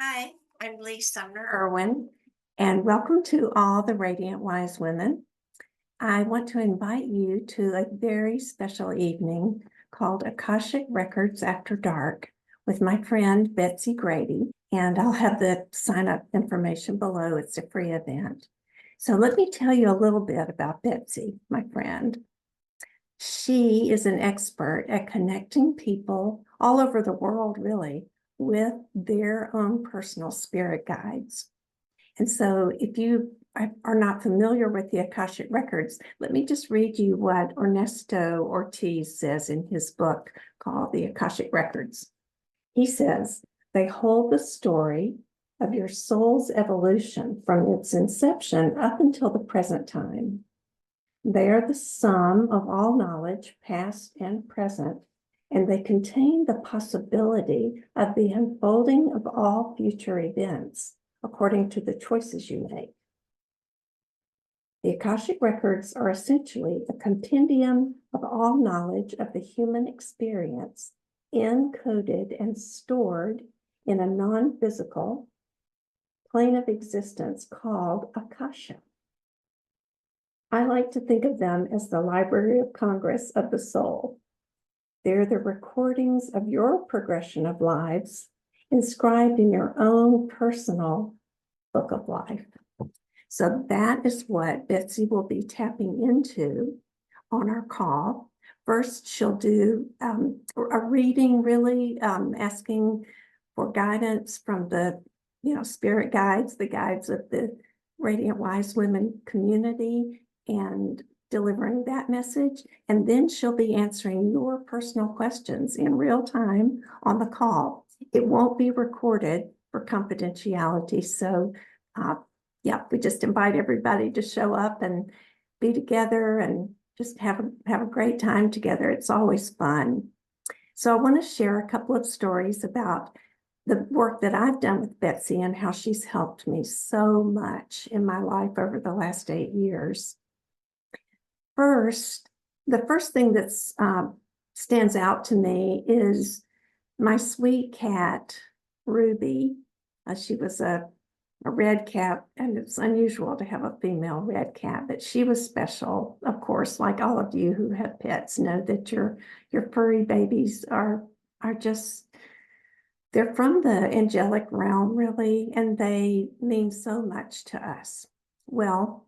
Hi, I'm Lee Sumner Irwin, and welcome to all the Radiant Wise Women. I want to invite you to a very special evening called Akashic Records After Dark with my friend Betsey Grady, and I'll have the sign-up information below. It's a free event. So let me tell you a little bit about Betsey, my friend. She is an expert at connecting people all over the world, really, with their own personal spirit guides. And so if you are not familiar with the Akashic Records, let me just read you what Ernesto Ortiz says in his book called The Akashic Records. He says, they hold the story of your soul's evolution from its inception up until the present time. They are the sum of all knowledge, past and present, and they contain the possibility of the unfolding of all future events according to the choices you make. The Akashic Records are essentially a compendium of all knowledge of the human experience, encoded and stored in a non-physical plane of existence called Akasha. I like to think of them as the Library of Congress of the soul. They're the recordings of your progression of lives inscribed in your own personal book of life. So that is what Betsey will be tapping into on our call. First, she'll do a reading, really asking for guidance from the spirit guides, the guides of the Radiant Wise Women community, and delivering that message. And then she'll be answering your personal questions in real time on the call. It won't be recorded for confidentiality. So yeah, we just invite everybody to show up and be together and just have a great time together. It's always fun. So I want to share a couple of stories about the work that I've done with Betsey and how she's helped me so much in my life over the last 8 years. First, the first thing that stands out to me is my sweet cat, Ruby. She was a red cat, and it's unusual to have a female red cat, but she was special. Of course, like all of you who have pets know that your furry babies are just, they're from the angelic realm, really, and they mean so much to us. Well,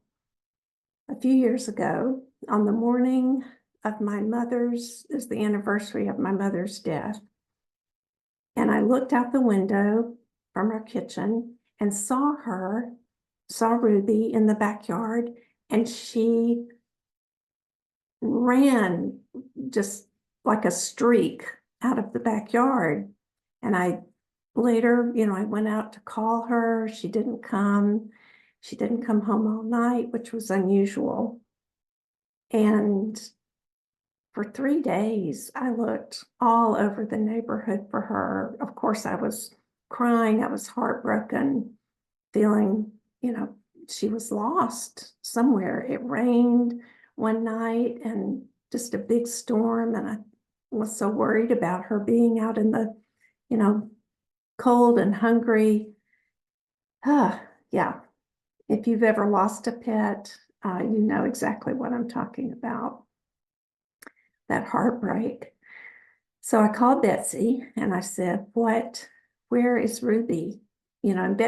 a few years ago, on the morning of is the anniversary of my mother's death, and I looked out the window from our kitchen and saw Ruby in the backyard, and she ran just like a streak out of the backyard. And I went out to call her. She didn't come. She didn't come home all night, which was unusual. And for 3 days, I looked all over the neighborhood for her. Of course, I was crying. I was heartbroken, feeling, she was lost somewhere. It rained one night and just a big storm. And I was so worried about her being out in the, cold and hungry. Yeah. If you've ever lost a pet, you know exactly what I'm talking about. That heartbreak. So I called Betsey and I said, where is Ruby? And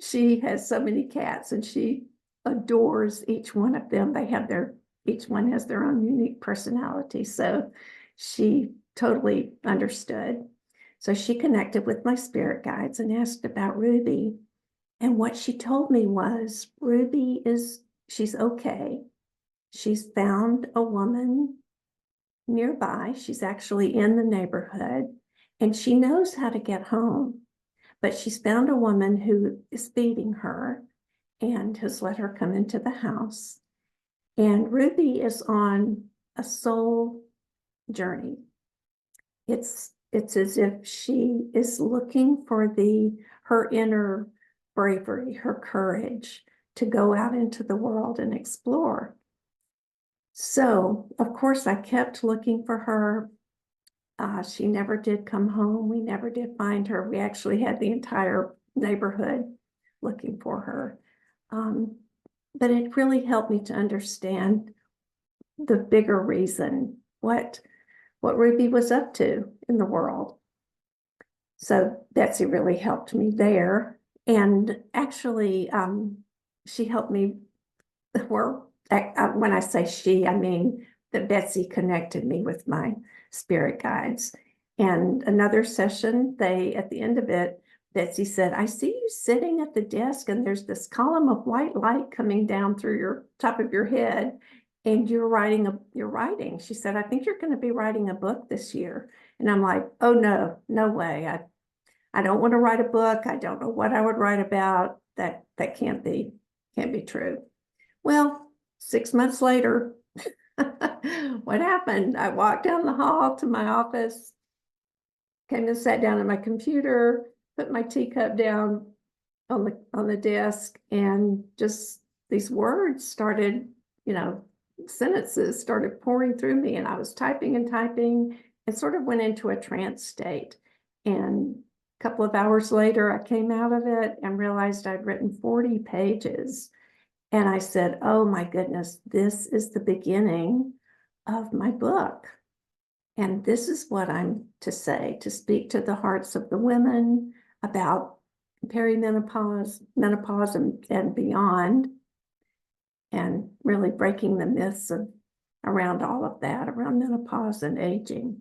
she has so many cats and she adores each one of them. Each one has their own unique personality. So she totally understood. So she connected with my spirit guides and asked about Ruby. And what she told me was, she's okay. She's found a woman nearby. She's actually in the neighborhood and she knows how to get home, but she's found a woman who is feeding her and has let her come into the house. And Ruby is on a soul journey. It's as if she is looking for her inner bravery, her courage to go out into the world and explore. So, of course, I kept looking for her. She never did come home. We never did find her. We actually had the entire neighborhood looking for her. But it really helped me to understand the bigger reason, what Ruby was up to in the world. So Betsey really helped me there. And actually, she helped me, when I say she, I mean that Betsey connected me with my spirit guides. And another session, at the end of it, Betsey said, I see you sitting at the desk and there's this column of white light coming down through your top of your head and you're writing. She said, I think you're going to be writing a book this year. And I'm like, oh no, no way. I don't want to write a book. I don't know what I would write about. That can't be true. Well, 6 months later, what happened? I walked down the hall to my office, came and sat down at my computer, put my teacup down on the desk, and just these words started, sentences started pouring through me, and I was typing and typing and sort of went into a trance state. And a couple of hours later, I came out of it and realized I'd written 40 pages. And I said, oh my goodness, this is the beginning of my book. And this is what I'm to say, to speak to the hearts of the women about perimenopause, menopause, and beyond, and really breaking the myths around all of that, around menopause and aging.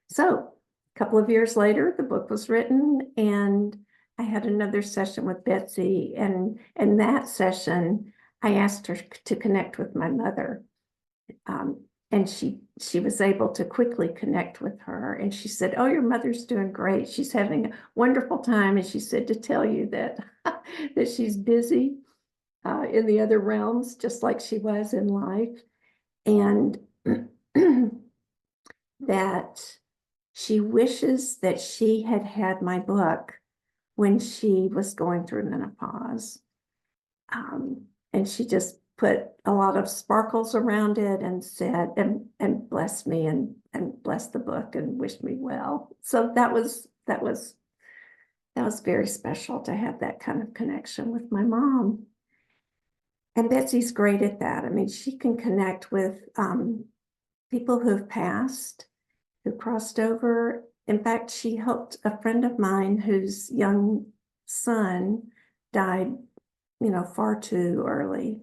So a couple of years later, the book was written, and I had another session with Betsey. And in that session, I asked her to connect with my mother. And she was able to quickly connect with her. And she said, oh, your mother's doing great. She's having a wonderful time. And she said to tell you that, that she's busy in the other realms, just like she was in life. And that she wishes that she had had my book when she was going through menopause. And she just put a lot of sparkles around it and said, and blessed me and blessed the book and wished me well. So that was very special to have that kind of connection with my mom. And Betsey's great at that. I mean, she can connect with people who've passed, who crossed over. In fact, she helped a friend of mine whose young son died, far too early.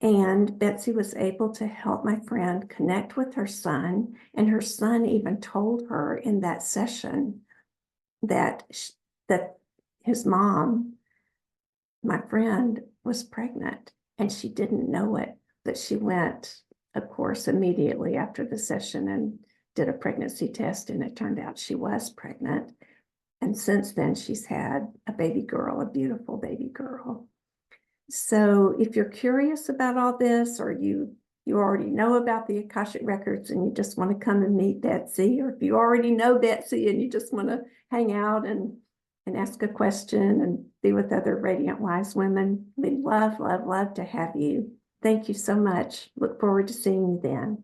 And Betsey was able to help my friend connect with her son. And her son even told her in that session that his mom, my friend, was pregnant, and she didn't know it. But she went, of course, immediately after the session and did a pregnancy test, and it turned out she was pregnant. And since then, she's had a baby girl, a beautiful baby girl. So if you're curious about all this, or you already know about the Akashic Records and you just want to come and meet Betsey, or if you already know Betsey and you just want to hang out and ask a question and be with other Radiant Wise women, we'd love, love, love to have you. Thank you so much. Look forward to seeing you then.